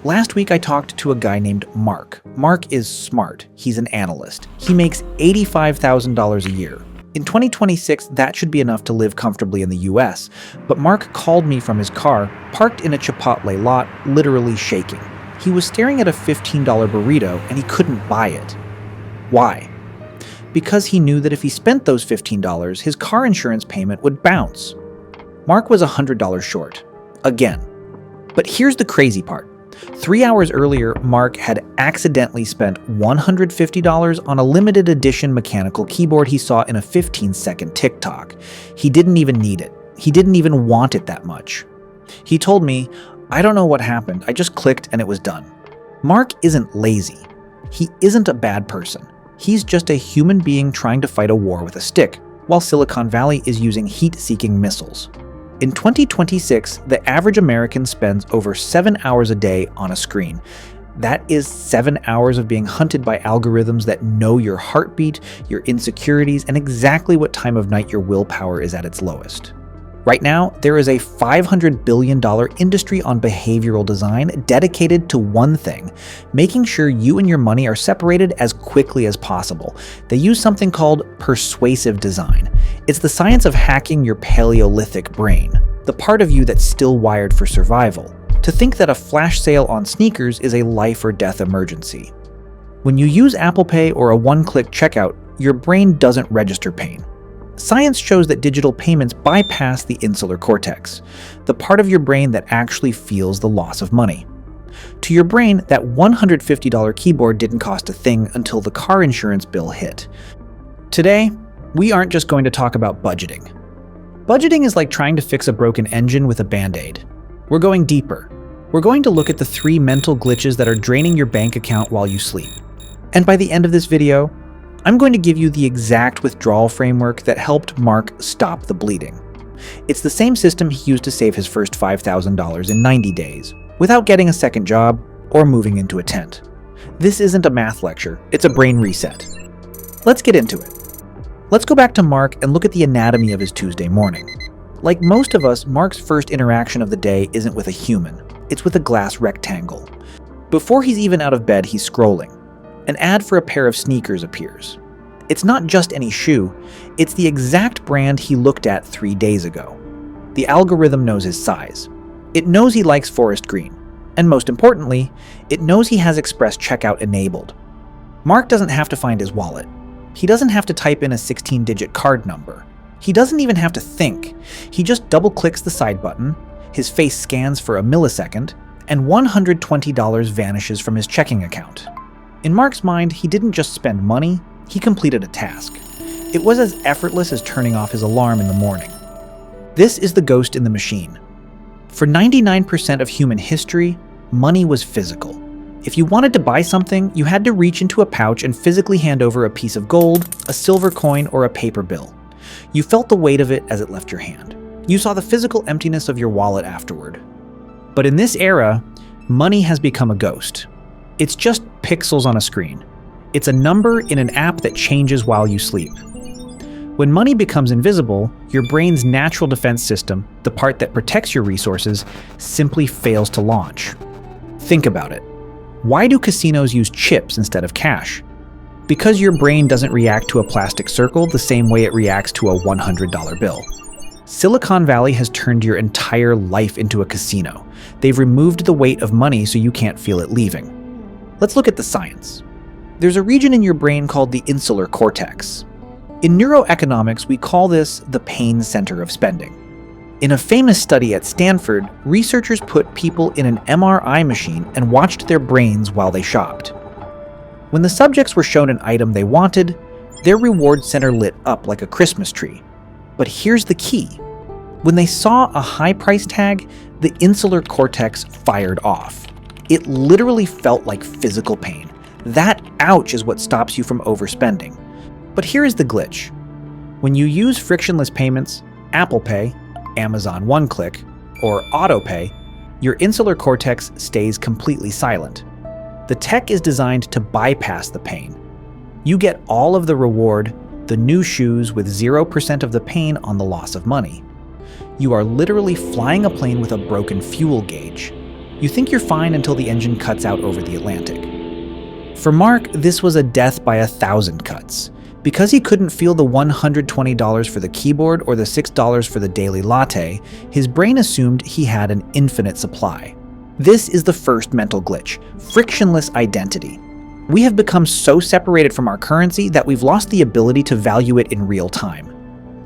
Last week I talked to a guy named Mark. Mark is smart. He's an analyst. He makes $85,000 a year. In 2026, that should be enough to live comfortably in the US. But Mark called me from his car, parked in a Chipotle lot, literally shaking. He was staring at a $15 burrito and he couldn't buy it. Why? Because he knew that if he spent those $15, his car insurance payment would bounce. Mark was $100 short. Again. But here's the crazy part. 3 hours earlier, Mark had accidentally spent $150 on a limited edition mechanical keyboard he saw in a 15-second TikTok. He didn't even need it. He didn't even want it that much. He told me, "I don't know what happened. I just clicked and it was done." Mark isn't lazy. He isn't a bad person. He's just a human being trying to fight a war with a stick, while Silicon Valley is using heat-seeking missiles. In 2026, the average American spends over 7 hours a day on a screen. That is 7 hours of being hunted by algorithms that know your heartbeat, your insecurities, and exactly what time of night your willpower is at its lowest. Right now, there is a $500 billion industry on behavioral design dedicated to one thing: making sure you and your money are separated as quickly as possible. They use something called persuasive design. It's the science of hacking your Paleolithic brain, the part of you that's still wired for survival, to think that a flash sale on sneakers is a life or death emergency. When you use Apple Pay or a one-click checkout, your brain doesn't register pain. Science shows that digital payments bypass the insular cortex, the part of your brain that actually feels the loss of money. To your brain, that $150 keyboard didn't cost a thing until the car insurance bill hit. Today, we aren't just going to talk about budgeting. Budgeting is like trying to fix a broken engine with a Band-Aid. We're going deeper. We're going to look at the 3 mental glitches that are draining your bank account while you sleep. And by the end of this video, I'm going to give you the exact withdrawal framework that helped Mark stop the bleeding. It's the same system he used to save his first $5,000 in 90 days, without getting a second job or moving into a tent. This isn't a math lecture, it's a brain reset. Let's get into it. Let's go back to Mark and look at the anatomy of his Tuesday morning. Like most of us, Mark's first interaction of the day isn't with a human, it's with a glass rectangle. Before he's even out of bed, he's scrolling. An ad for a pair of sneakers appears. It's not just any shoe, it's the exact brand he looked at 3 days ago. The algorithm knows his size. It knows he likes forest green. And most importantly, it knows he has express checkout enabled. Mark doesn't have to find his wallet. He doesn't have to type in a 16-digit card number. He doesn't even have to think. He just double-clicks the side button, his face scans for a millisecond, and $120 vanishes from his checking account. In Mark's mind, he didn't just spend money, he completed a task. It was as effortless as turning off his alarm in the morning. This is the ghost in the machine. For 99% of human history, money was physical. If you wanted to buy something, you had to reach into a pouch and physically hand over a piece of gold, a silver coin, or a paper bill. You felt the weight of it as it left your hand. You saw the physical emptiness of your wallet afterward. But in this era, money has become a ghost. It's just pixels on a screen. It's a number in an app that changes while you sleep. When money becomes invisible, your brain's natural defense system, the part that protects your resources, simply fails to launch. Think about it. Why do casinos use chips instead of cash? Because your brain doesn't react to a plastic circle the same way it reacts to a $100 bill. Silicon Valley has turned your entire life into a casino. They've removed the weight of money so you can't feel it leaving. Let's look at the science. There's a region in your brain called the Insular Cortex. In neuroeconomics, we call this the pain center of spending. In a famous study at Stanford, researchers put people in an MRI machine and watched their brains while they shopped. When the subjects were shown an item they wanted, their reward center lit up like a Christmas tree. But here's the key. When they saw a high price tag, the Insular Cortex fired off. It literally felt like physical pain. That ouch is what stops you from overspending. But here is the glitch. When you use frictionless payments, Apple Pay, Amazon One-Click, or AutoPay, your Insular Cortex stays completely silent. The tech is designed to bypass the pain. You get all of the reward, the new shoes with 0% of the pain on the loss of money. You are literally flying a plane with a broken fuel gauge. You think you're fine until the engine cuts out over the Atlantic. For Mark, this was a death by 1,000 cuts. Because he couldn't feel the $120 for the keyboard or the $6 for the daily latte, his brain assumed he had an infinite supply. This is the first mental glitch: frictionless identity. We have become so separated from our currency that we've lost the ability to value it in real time.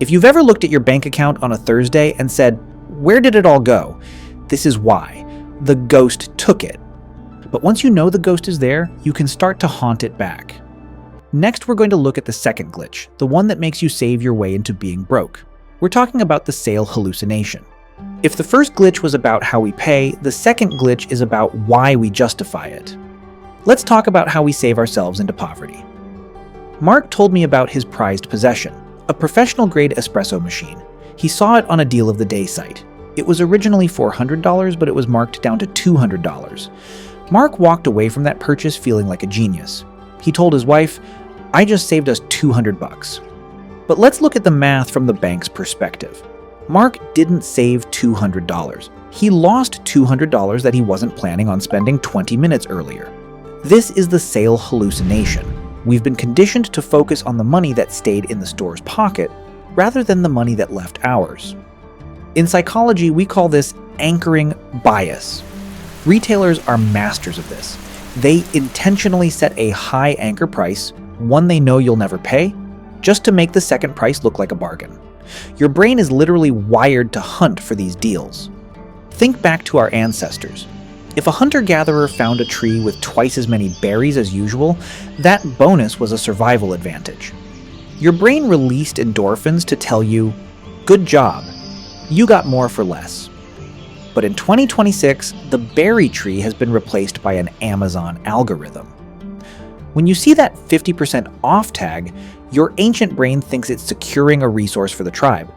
If you've ever looked at your bank account on a Thursday and said, "Where did it all go?" This is why. The ghost took it. But once you know the ghost is there, you can start to haunt it back. Next, we're going to look at the second glitch, the one that makes you save your way into being broke. We're talking about the sale hallucination. If the first glitch was about how we pay, the second glitch is about why we justify it. Let's talk about how we save ourselves into poverty. Mark told me about his prized possession, a professional-grade espresso machine. He saw it on a deal of the day site. It was originally $400, but it was marked down to $200. Mark walked away from that purchase feeling like a genius. He told his wife, "I just saved us $200. But let's look at the math from the bank's perspective. Mark didn't save $200. He lost $200 that he wasn't planning on spending 20 minutes earlier. This is the sale hallucination. We've been conditioned to focus on the money that stayed in the store's pocket rather than the money that left ours. In psychology, we call this anchoring bias. Retailers are masters of this. They intentionally set a high anchor price, one they know you'll never pay, just to make the second price look like a bargain. Your brain is literally wired to hunt for these deals. Think back to our ancestors. If a hunter-gatherer found a tree with twice as many berries as usual, that bonus was a survival advantage. Your brain released endorphins to tell you, "Good job, you got more for less." But in 2026, the berry tree has been replaced by an Amazon algorithm. When you see that 50% off tag, your ancient brain thinks it's securing a resource for the tribe.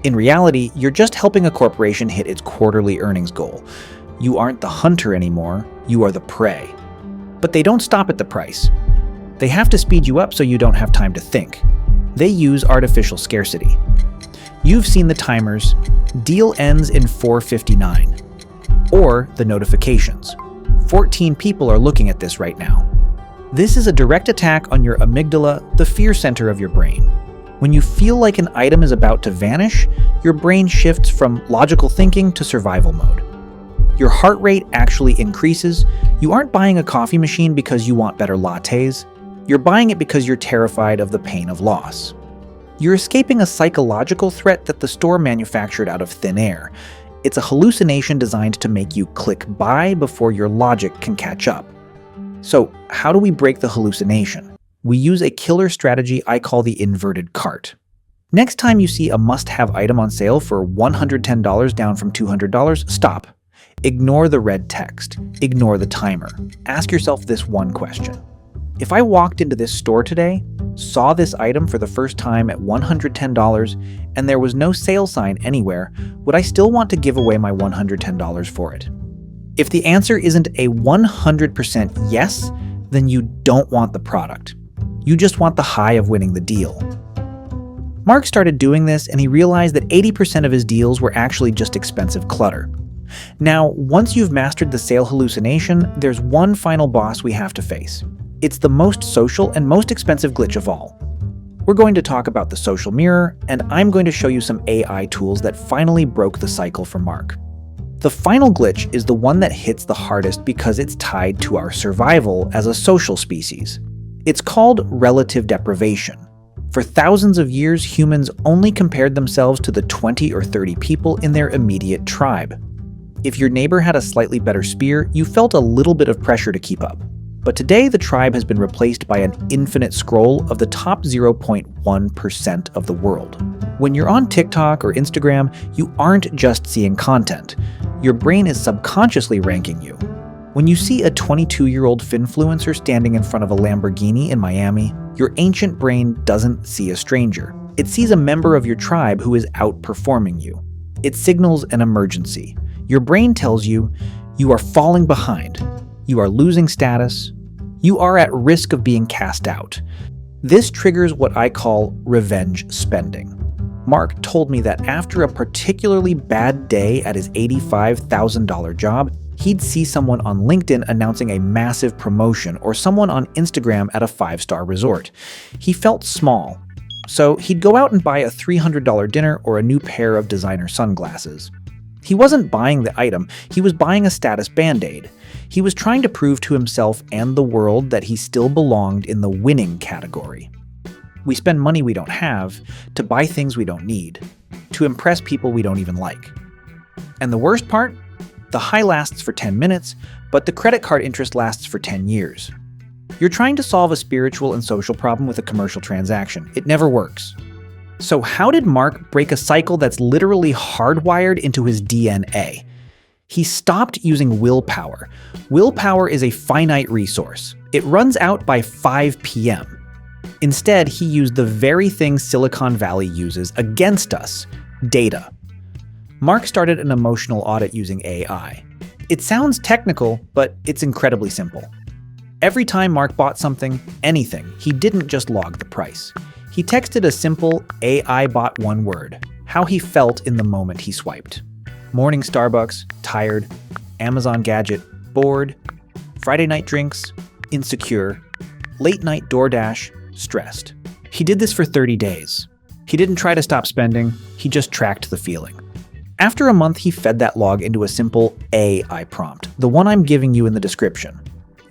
In reality, you're just helping a corporation hit its quarterly earnings goal. You aren't the hunter anymore, you are the prey. But they don't stop at the price. They have to speed you up so you don't have time to think. They use artificial scarcity. You've seen the timers, deal ends in 4:59, or the notifications. 14 people are looking at this right now. This is a direct attack on your amygdala, the fear center of your brain. When you feel like an item is about to vanish, your brain shifts from logical thinking to survival mode. Your heart rate actually increases. You aren't buying a coffee machine because you want better lattes. You're buying it because you're terrified of the pain of loss. You're escaping a psychological threat that the store manufactured out of thin air. It's a hallucination designed to make you click buy before your logic can catch up. So, how do we break the hallucination? We use a killer strategy I call the inverted cart. Next time you see a must-have item on sale for $110 down from $200, stop. Ignore the red text. Ignore the timer. Ask yourself this one question. If I walked into this store today, saw this item for the first time at $110, and there was no sale sign anywhere, would I still want to give away my $110 for it? If the answer isn't a 100% yes, then you don't want the product. You just want the high of winning the deal. Mark started doing this and he realized that 80% of his deals were actually just expensive clutter. Now, once you've mastered the sale hallucination, there's one final boss we have to face. It's the most social and most expensive glitch of all. We're going to talk about the social mirror, and I'm going to show you some AI tools that finally broke the cycle for Mark. The final glitch is the one that hits the hardest because it's tied to our survival as a social species. It's called relative deprivation. For thousands of years, humans only compared themselves to the 20 or 30 people in their immediate tribe. If your neighbor had a slightly better spear, you felt a little bit of pressure to keep up. But today, the tribe has been replaced by an infinite scroll of the top 0.1% of the world. When you're on TikTok or Instagram, you aren't just seeing content. Your brain is subconsciously ranking you. When you see a 22-year-old Finfluencer standing in front of a Lamborghini in Miami, your ancient brain doesn't see a stranger. It sees a member of your tribe who is outperforming you. It signals an emergency. Your brain tells you, you are falling behind. You are losing status. You are at risk of being cast out. This triggers what I call revenge spending. Mark told me that after a particularly bad day at his $85,000 job, He'd see someone on LinkedIn announcing a massive promotion or someone on Instagram at a 5-star resort. He felt small, so he'd go out and buy a $300 dinner or a new pair of designer sunglasses. He wasn't buying the item, he was buying a status band-aid. He was trying to prove to himself and the world that he still belonged in the winning category. We spend money we don't have to buy things we don't need, to impress people we don't even like. And the worst part? The high lasts for 10 minutes, but the credit card interest lasts for 10 years. You're trying to solve a spiritual and social problem with a commercial transaction. It never works. So how did Mark break a cycle that's literally hardwired into his DNA? He stopped using willpower. Willpower is a finite resource. It runs out by 5 p.m. Instead, he used the very thing Silicon Valley uses against us: data. Mark started an emotional audit using AI. It sounds technical, but it's incredibly simple. Every time Mark bought something, anything, he didn't just log the price. He texted a simple AI bot one word, how he felt in the moment he swiped. Morning Starbucks, tired, Amazon gadget, bored, Friday night drinks, insecure, late night DoorDash, stressed. He did this for 30 days. He didn't try to stop spending, he just tracked the feeling. After a month, he fed that log into a simple AI prompt, the one I'm giving you in the description.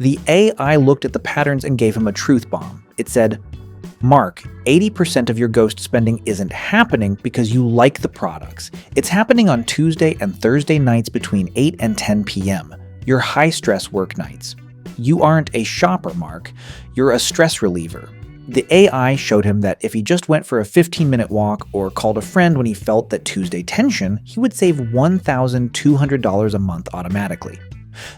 The AI looked at the patterns and gave him a truth bomb. It said, Mark, 80% of your ghost spending isn't happening because you like the products. It's happening on Tuesday and Thursday nights between 8 and 10 p.m., your high-stress work nights. You aren't a shopper, Mark. You're a stress reliever. The AI showed him that if he just went for a 15-minute walk or called a friend when he felt that Tuesday tension, he would save $1,200 a month automatically.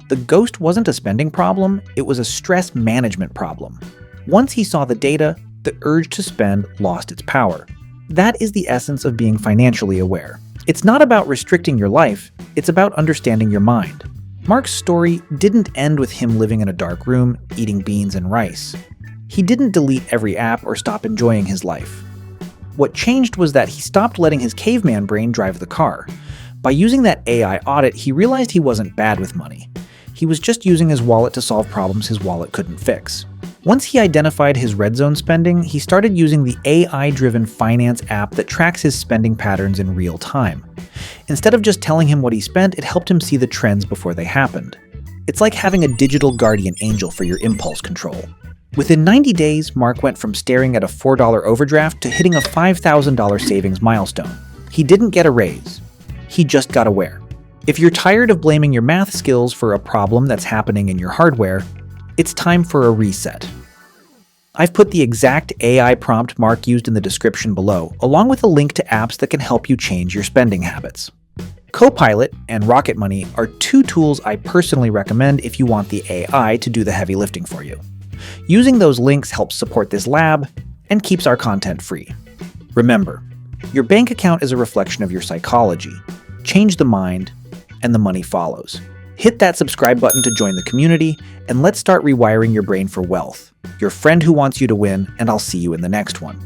The ghost wasn't a spending problem, it was a stress management problem. Once he saw the data, the urge to spend lost its power. That is the essence of being financially aware. It's not about restricting your life, it's about understanding your mind. Mark's story didn't end with him living in a dark room, eating beans and rice. He didn't delete every app or stop enjoying his life. What changed was that he stopped letting his caveman brain drive the car. By using that AI audit, he realized he wasn't bad with money. He was just using his wallet to solve problems his wallet couldn't fix. Once he identified his red zone spending, he started using the AI-driven finance app that tracks his spending patterns in real time. Instead of just telling him what he spent, it helped him see the trends before they happened. It's like having a digital guardian angel for your impulse control. Within 90 days, Mark went from staring at a $4 overdraft to hitting a $5,000 savings milestone. He didn't get a raise. He just got aware. If you're tired of blaming your math skills for a problem that's happening in your hardware, it's time for a reset. I've put the exact AI prompt Mark used in the description below, along with a link to apps that can help you change your spending habits. Copilot and Rocket Money are two tools I personally recommend if you want the AI to do the heavy lifting for you. Using those links helps support this lab and keeps our content free. Remember, your bank account is a reflection of your psychology. Change the mind, and the money follows. Hit that subscribe button to join the community, and let's start rewiring your brain for wealth. Your friend who wants you to win, and I'll see you in the next one.